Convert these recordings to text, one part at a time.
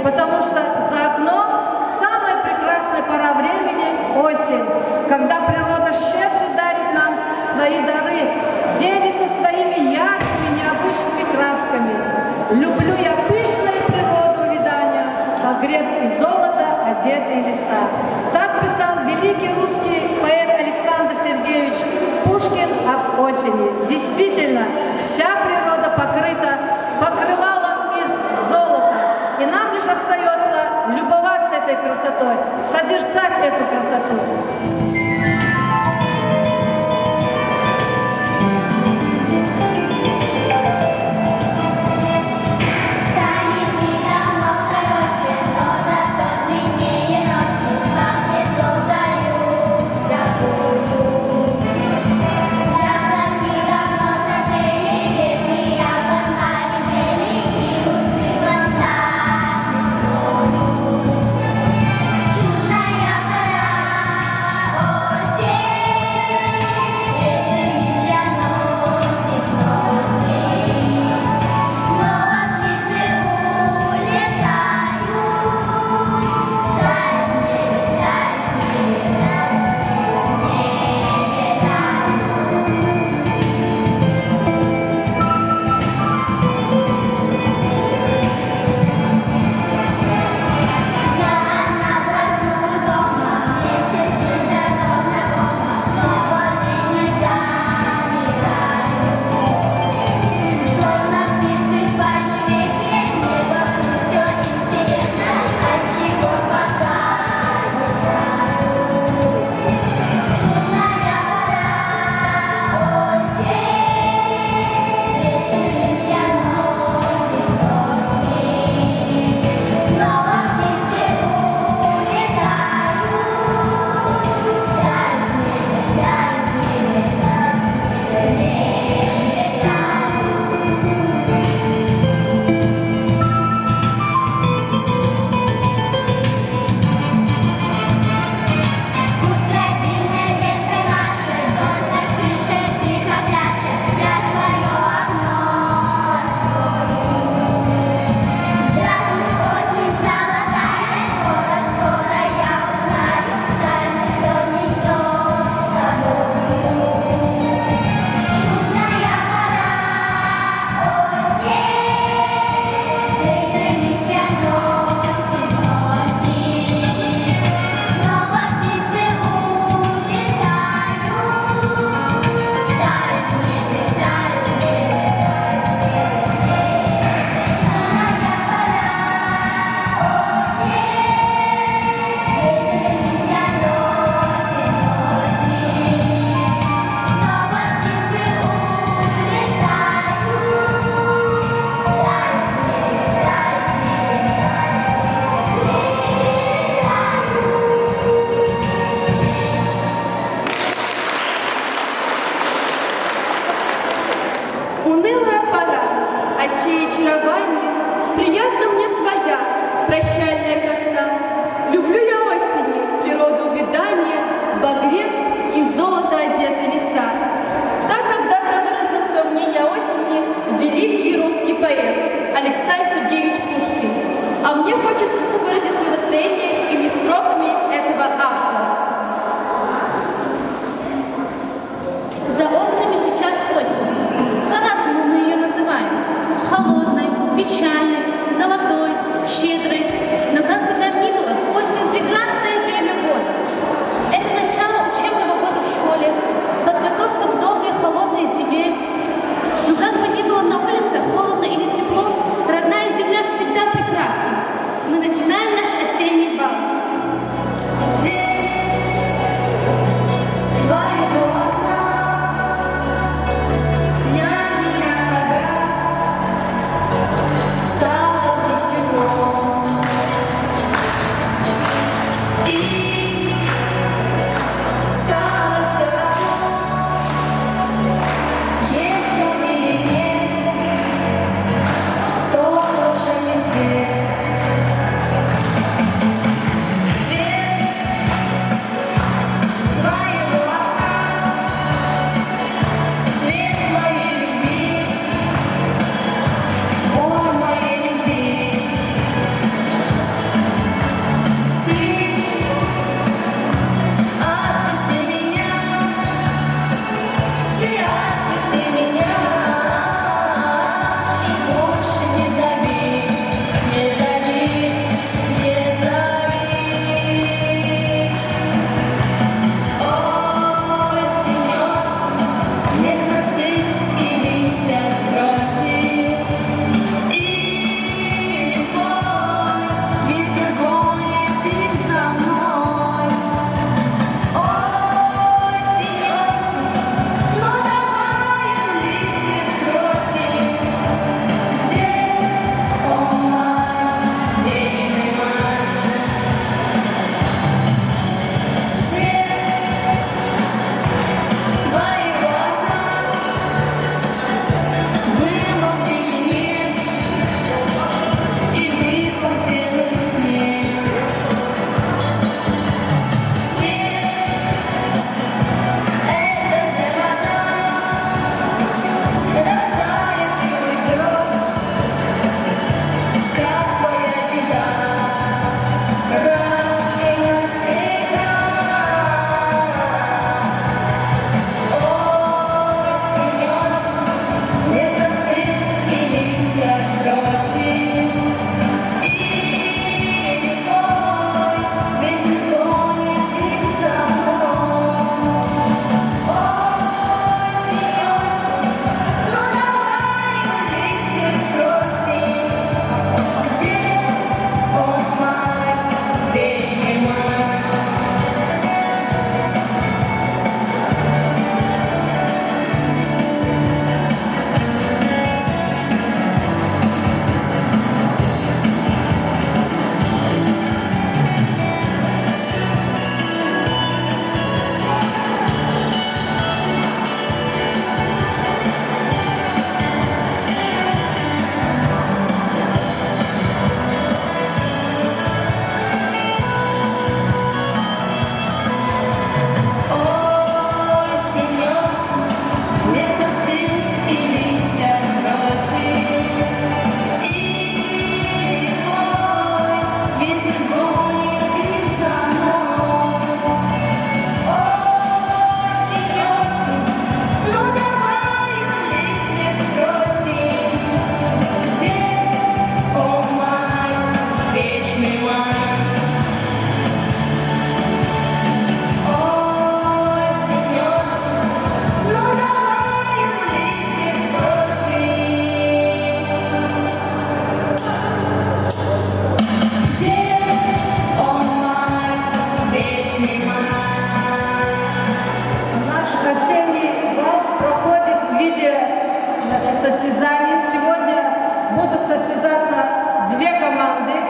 потому что за окном самая прекрасная пора времени – осень, когда природа щедро дарит нам свои дары, делится своими яркими, необычными красками. Люблю я пышное природоувидание, багрец и золото одетые леса. Так писал великий русский поэт Александр Сергеевич Пушкин об осени. Действительно, вся природа покрыта покрывалом из золота, и нам лишь остается любоваться этой красотой, созерцать эту красоту. Александр Сергеевич Пушкин. А мне хочется выразить свое настроение ими строфами этого автора. За окнами сейчас осень. По-разному мы ее называем. Холодной, печальной, золотой, щедрой. Но как бы там ни было, осень – прекрасное время года. Это начало учебного года в школе, подготовка к долгой холодной зиме. Но как бы ни было на улице, холодно или тепло, родная земля всегда прекрасна. Мы начинаем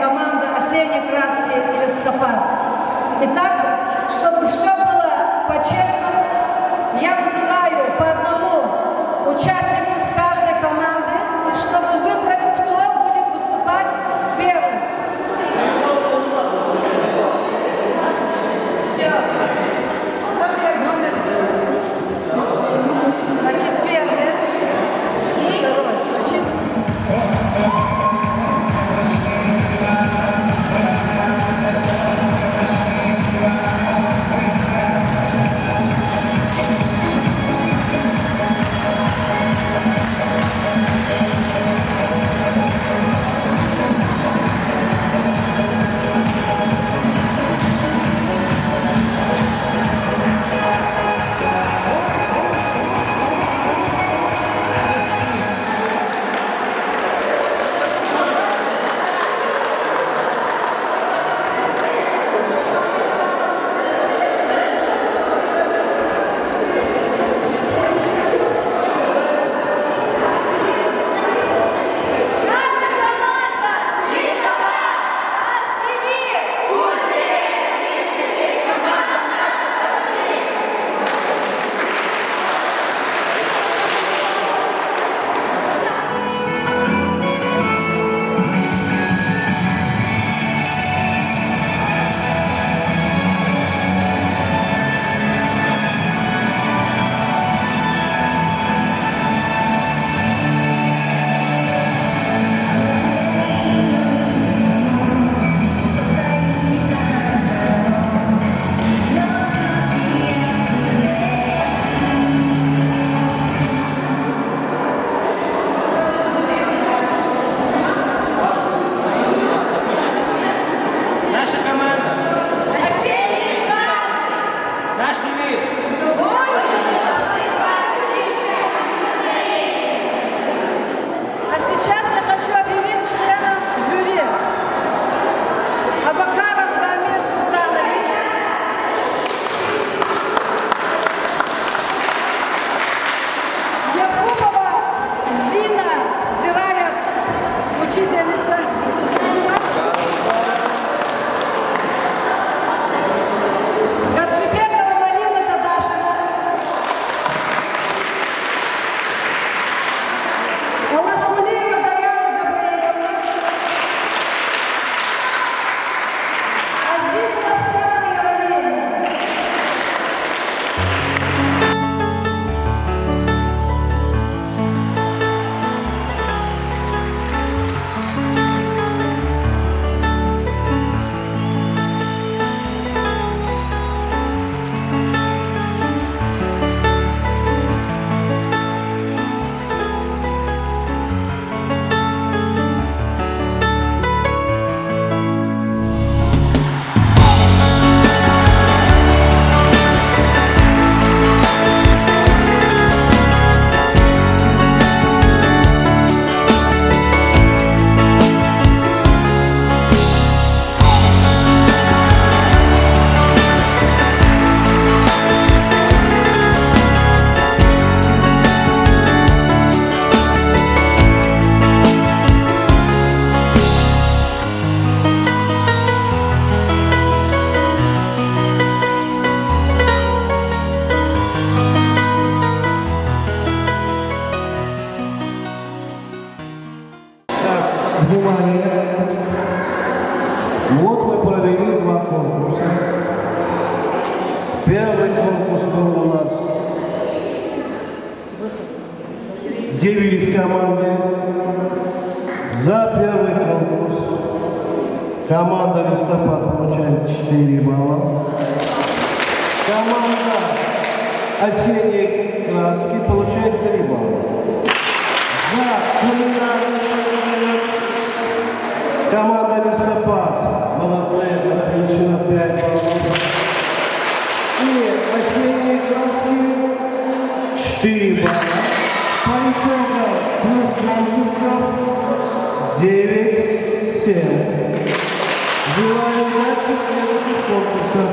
команды «Осенние краски» и «Листопад». Итак, чтобы все было по-честному, я вызываю по одному участнику с каждой команды, чтобы выбрать, кто будет выступать первым. Все. Значит, первый. Второй. Значит, Внимание! Вот мы провели два конкурса. Первый конкурс был у нас девиз команды. За первый конкурс команда «Листопад» получает 4 балла. Команда «Осенние краски» получает 3 балла. За кулинарный команда «Листопад». Молодцы, отлично, 5 баллов. И «Осенние краски» 4 балла. По итогам конкурсов 9-7. Желаю удачи в следующих конкурсах.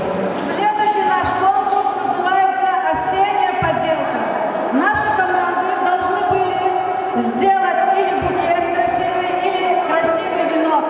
следующий наш конкурс называется «Осенняя поделка». Наши команды должны были сделать или букет красивый, или красивый венок.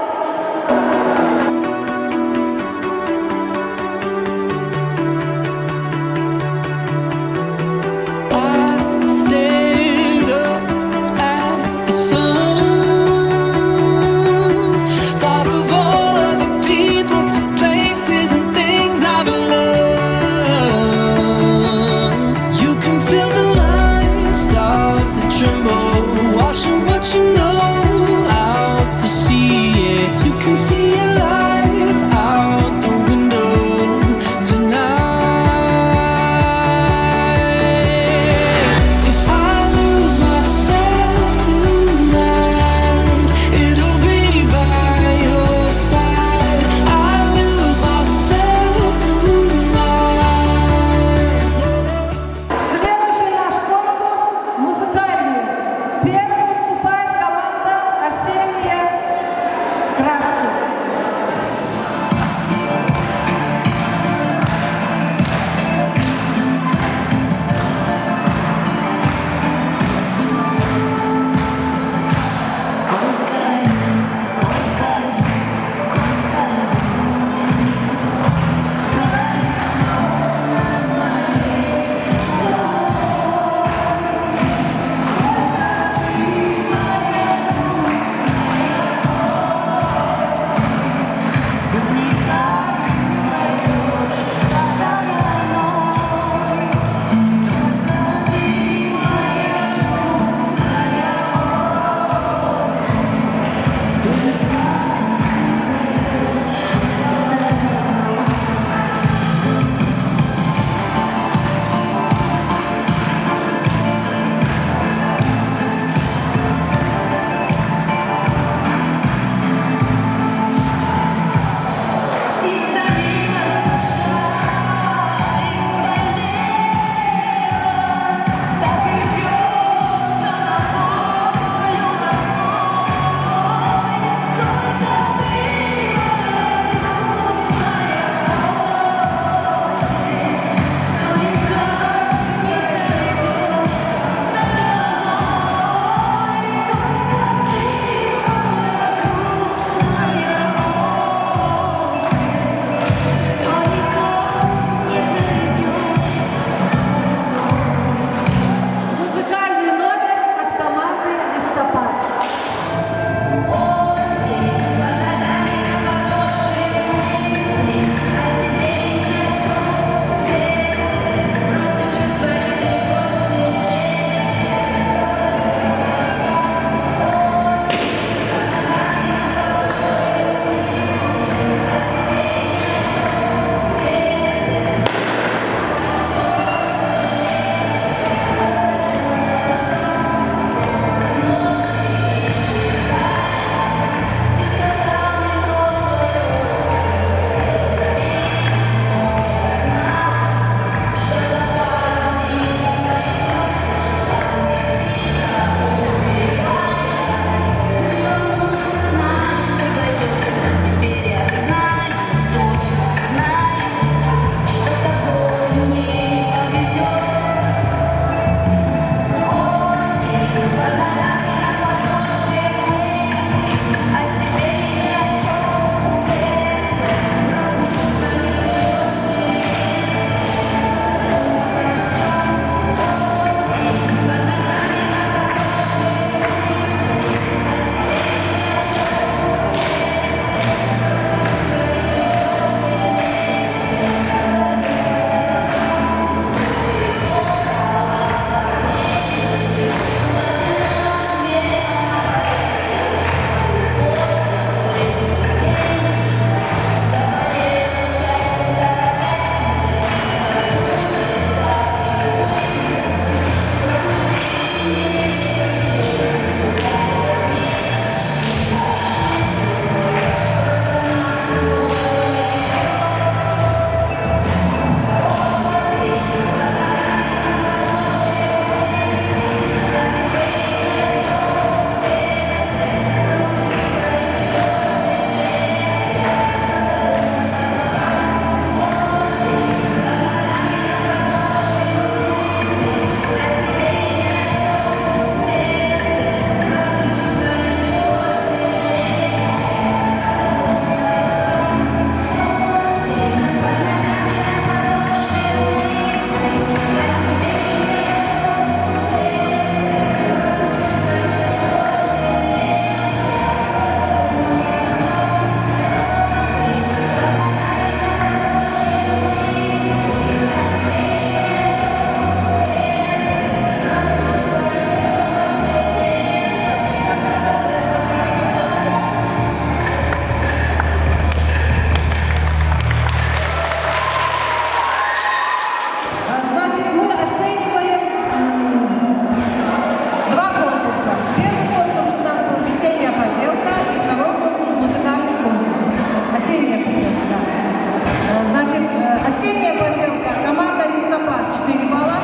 Осенняя поделка. Команда «Листопад» 4 балла.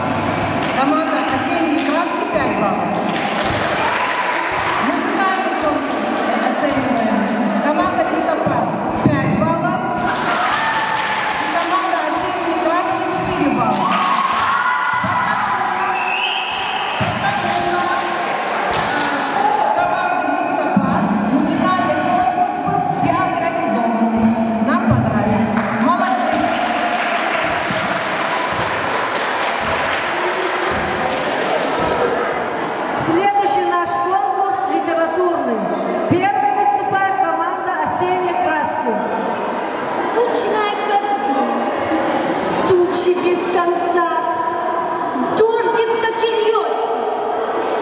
Команда «Осенние краски» 5 баллов. Музыкальный конкурс оцениваем. Команда «Листопад» 5 баллов. И команда «Осенние краски» 4 балла. У команды «Листопад» музыкальный конкурс был театрализованный. Нам понравилось. Молодцы! Следующий наш конкурс литературный. Первой выступает команда «Осенние краски». Скучная картина, тучи без конца, дождик так и льется,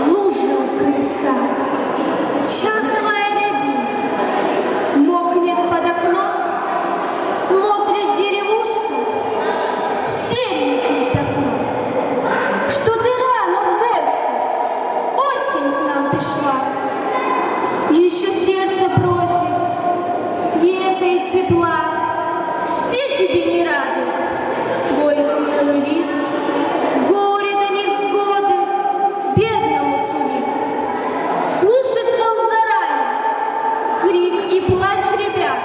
лужи у крыльца, чахлая рябина, мокнет под окном, смотрит деревушка сереньким пятном. Что ты рано в гости, осень к нам пришла, еще сердце просит света и тепла. Все тебе не рады, твой унылый вид, горе да невзгоды бедному сулит. Слышит он заранее крик и плач ребят,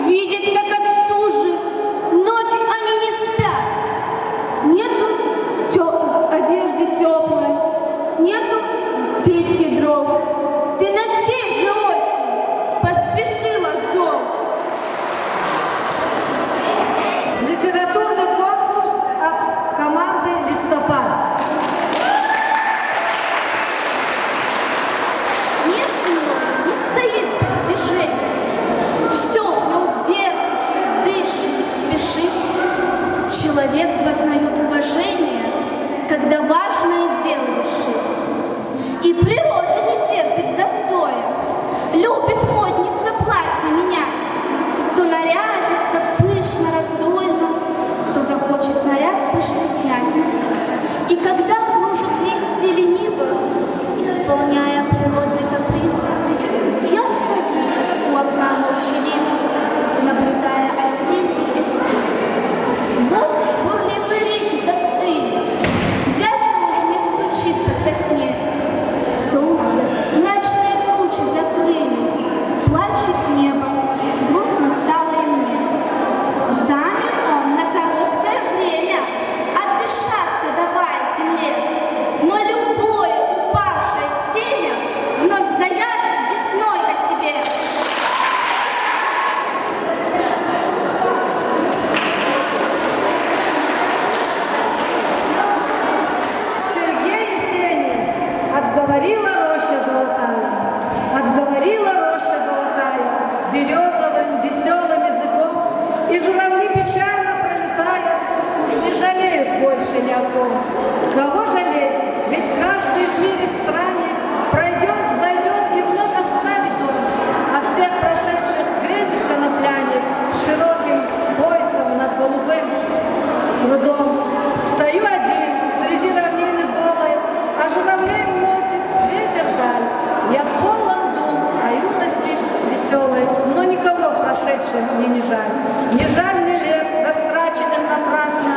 видит, как от стужи ночь они не спят. Нету одежды теплой, нету печки дров. Ты на чей же осень поспешила зов? Литературный конкурс от команды «Листопад». Мир земной не стоит без движения. Все в нем вертится, дышит, спешит. Человек познает уважение, когда важное дело решит. И природа не терпит застоя, любит модница платье менять. То нарядится пышно, раздольно, то захочет наряд пышно снять. И когда кружат листья лениво, исполняя природный каприз, я стою у окна молчаливо, наблюдая осенний эскиз. Вот бурливые реки застыли, дятел уж не стучит по сосне. Солнце мрачные тучи закрыли, плачет небо, грустно стало и мне. Замер он на короткое время, отдышаться давая земле. Но любое упавшее семя вновь заявит весной о себе. Сергей Есенин. Отговорила роща золотая, отговорила роща золотая березовым веселым языком, и журавли печально пролетая уж не жалеют больше ни о ком. Кого жалеть? Ведь каждый в мире стране пройдет, зайдет и вновь оставит дом, а всех прошедших грезит конопляник широким поясом над голубым прудом. Стою один среди равнины голой, а журавлей уносит ветер вдаль. Я полон дум о юности веселой, но никого прошедшим мне не жаль. Не жаль мне лет, растраченных напрасно,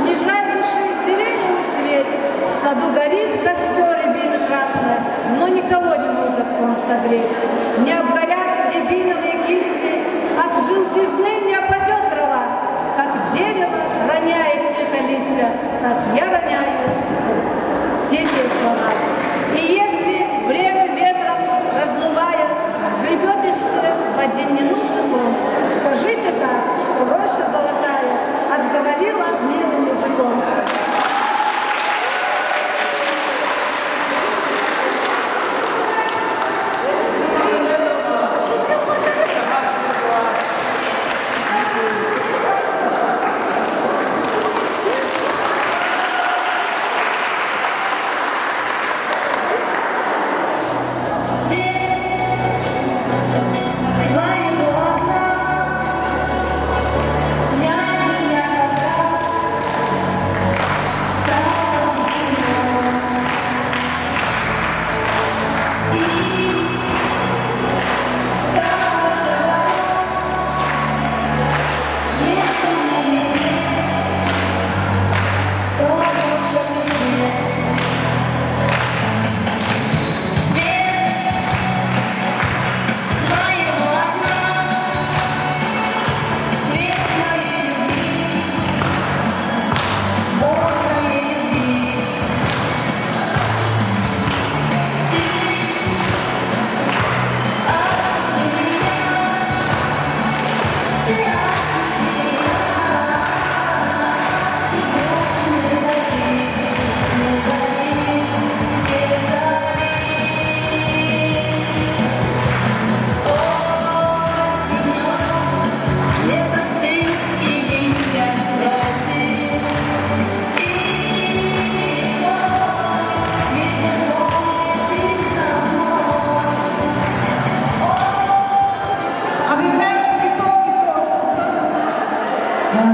не жаль души сиреневый цвет. В саду горит костер рябины красная, но никого не может он согреть. Не обгорят рябиновые кисти, от желтизны не опадет трава. Как дерево роняет тихо листья, так я роняю тихие слова. И если время ветром размывая сгребет их все в один ненужный дом, скажите так, что роща золотая отговорила милым языком.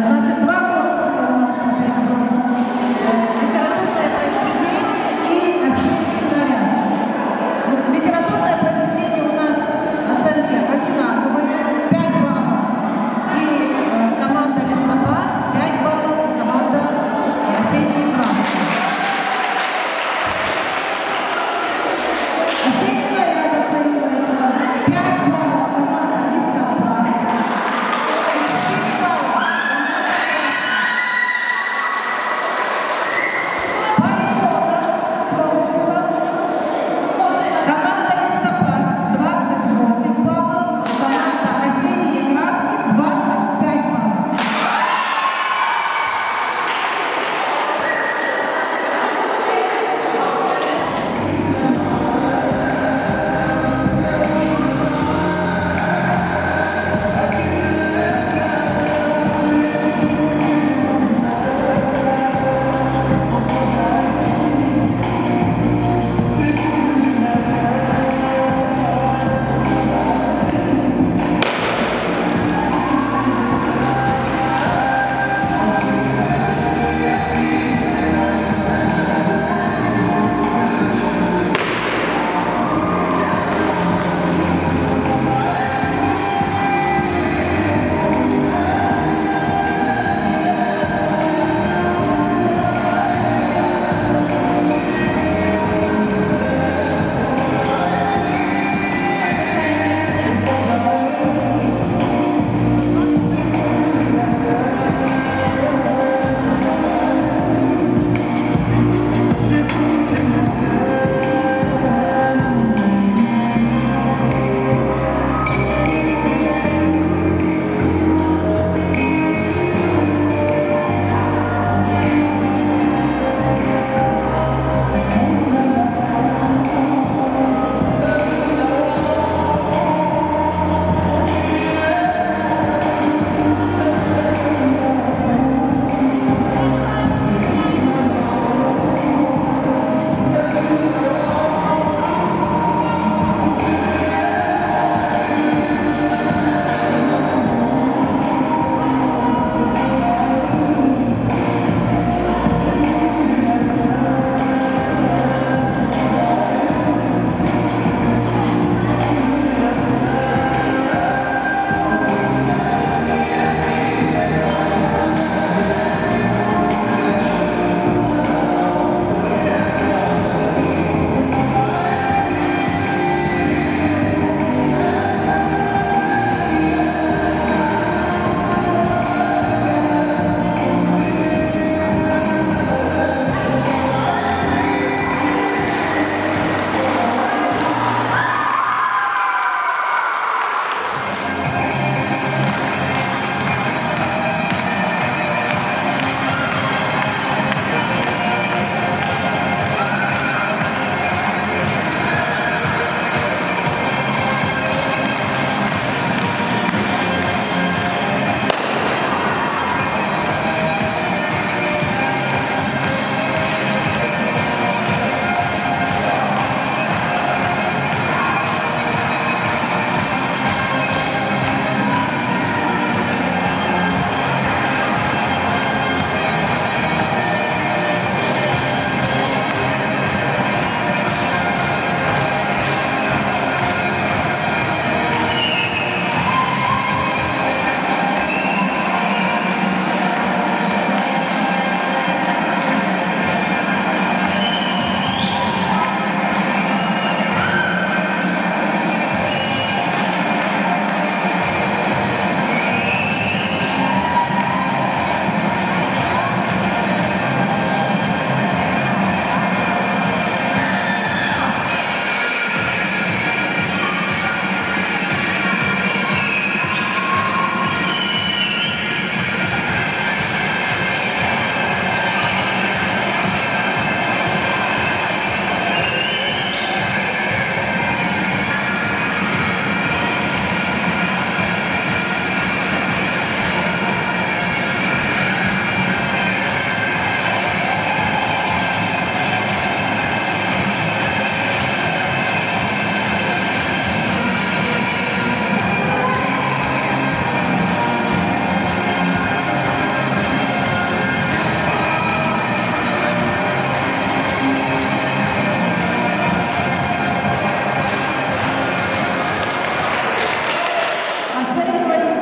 Значит, два конкурса у нас на первом. Литературное произведение и осенний наряд. Литературное произведение у нас оценки одинаковые, 5 баллов. И команда «Листопад» 5 баллов, и команда «Осенний краски». Осенний наряд оценивается 5 баллов команда «Листопад», 4 балла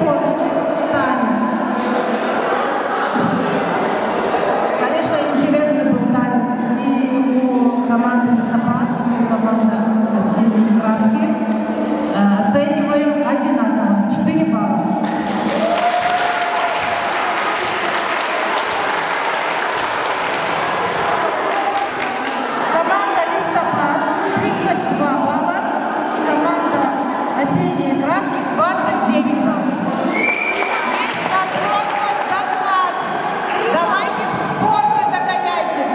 спорт, танец. Конечно, интересный был танец и у команды «Листопад», и у команды «Осенние краски». Оцениваем одинаково. 4 балла. Команда «Листопад» 32 балла. И команда «Осенние краски» 29 баллов. Есть возможность доклад. Давайте в спорте догоняйте.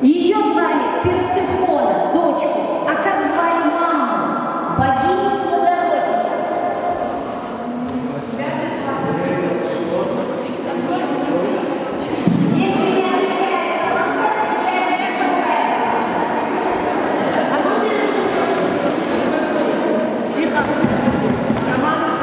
Ее звали Персефона, дочку. А как звали маму? Богиню плодородия. Если не отвечает команда, отвечает Тихо. Команда.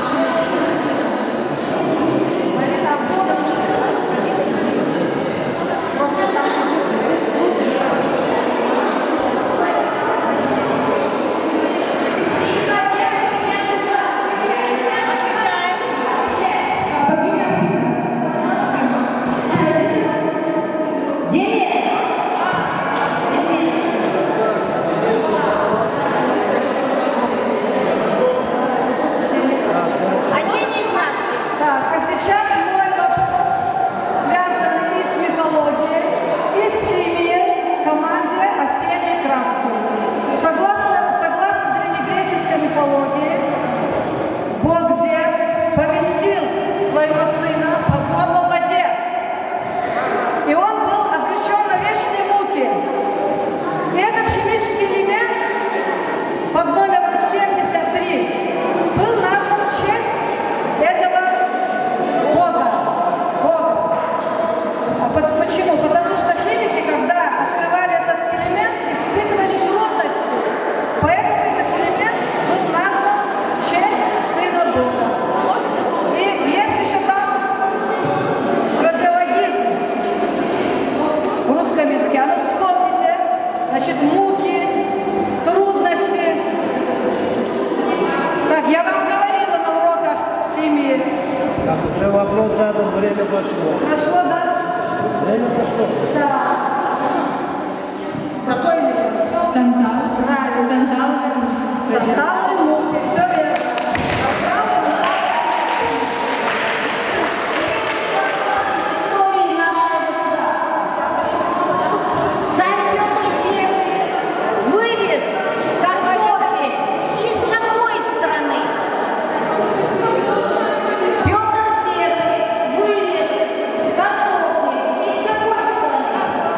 осенние краски. Так, а сейчас мой вопрос, связанный и с мифологией, и с химией, команде «Осенней краски». Согласно древнегреческой мифологии, бог Зевс поместил своего сына по горло в воде, и он был обречен на вечные муки. И этот химический элемент под номером 73 был назван в честь этого бога. Почему? Потому что химики, когда открывали этот элемент, испытывали трудности. Поэтому этот элемент был назван в честь сына бога. И есть еще там фразеологизм в русском языке. А ну вспомните, значит, муки, трудности. Так, я вам говорила на уроках химии. Так, уже вопрос задан, время пошло. Прошло, да? Время пошло. Да. Какой еще? Тантал. Тантал. Тантал и муки. Все верно. Истории нашего государства. Царь Петр I вывез картофель из какой страны? Петр I вывез картофель из какой страны?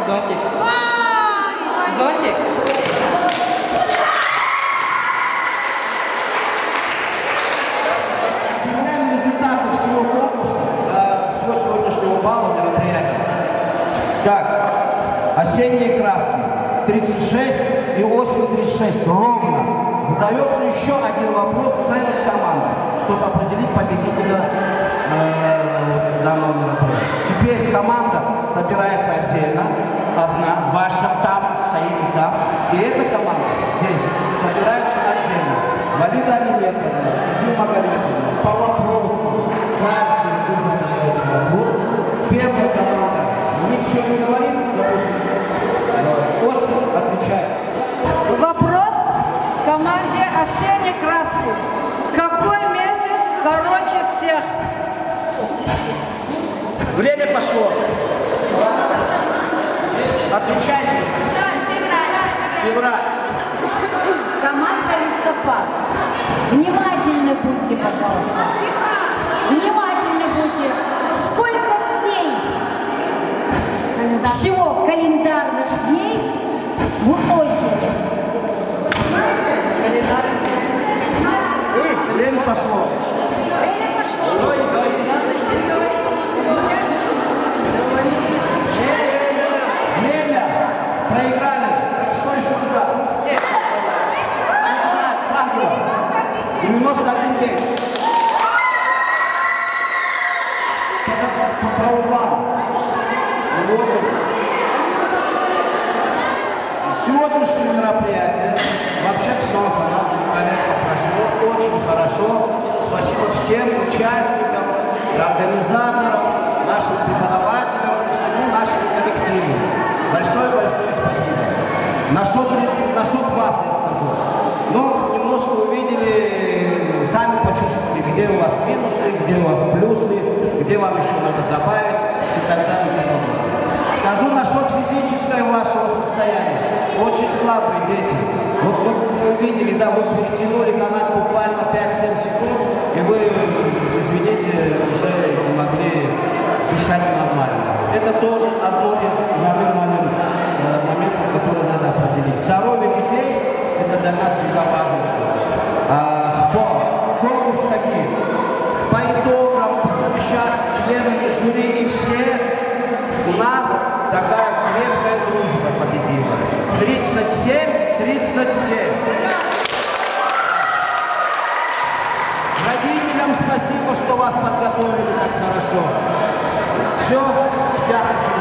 Зонтик. Зонтик. Смотрим результаты всего конкурса, всего сегодняшнего балла мероприятия. Так, осенние краски 36 и осень 36 ровно. Задается еще один вопрос целым командам, чтобы определить победителя данного мероприятия. Теперь команда собирается отдельно, одна, ваша там стоит и там, и эта команда здесь собирается отдельно. Валида Алиметровна, Изюм Магомедовна, по вопросу каждый вы задаете вопрос. Первая команда ничего не говорит, допустим, Осень отвечает. Вопрос команде «Осенний краску». Какой месяц короче всех? Время пошло. Отвечайте. Февраль. Команда «Листопад». Внимательны будьте, пожалуйста. Внимательны будьте. Сколько дней? Всего календарных дней в осени. Время пошло. Время. Проиграли. А что еще туда? 91 день. По углам. Сегодняшнее мероприятие вообще все великолепно прошло, очень хорошо. Спасибо всем участникам, организаторам, нашим преподавателям и всему нашему коллективу. Большое-большое спасибо. Насчет вас я скажу. Ну, немножко увидели, сами почувствовали, где у вас минусы, где у вас плюсы, где вам еще надо добавить и так далее. И так далее. Скажу насчет физического вашего состояния. Очень слабые дети. Вот вы увидели, да, вы перетянули канат буквально 5-7 секунд, и вы, извините, уже не могли дышать нормально. Это тоже одно из важных моментов, которые надо определить. Здоровье детей – это для нас всегда важно все. Конкурс такие. По итогам, посовещаться с членами жюри и все, у нас такая крепкая дружба победила. 37-37. Родителям спасибо, что вас подготовили так хорошо. Все, в пятницу.